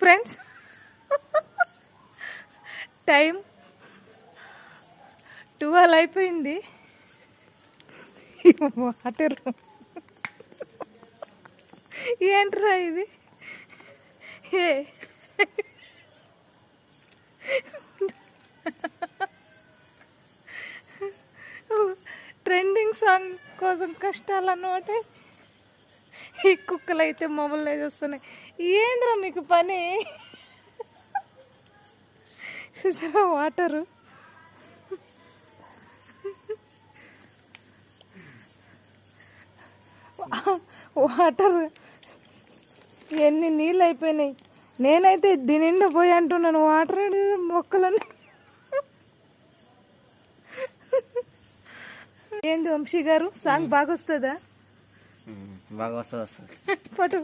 Friends time 12 అయిపోయింది. Water ఏంట్రా ఇది? ఏ ట్రెండింగ్ సాంగ్ కోసం కష్టాలు అన్నమాట. ఈ కుక్కలు అయితే మమ్మల్ని చూస్తున్నాయి. ఏంద్రా మీకు పని? చూసారా వాటరు? వాటర్ ఎన్ని నీళ్ళు అయిపోయినాయి. నేనైతే దీని నిండా పోయి అంటున్నాను వాటర్ మొక్కలని. ఏంది వంశీ గారు, సాంగ్ బాగా వస్తుందా? బాగా వస్తుంది. పటు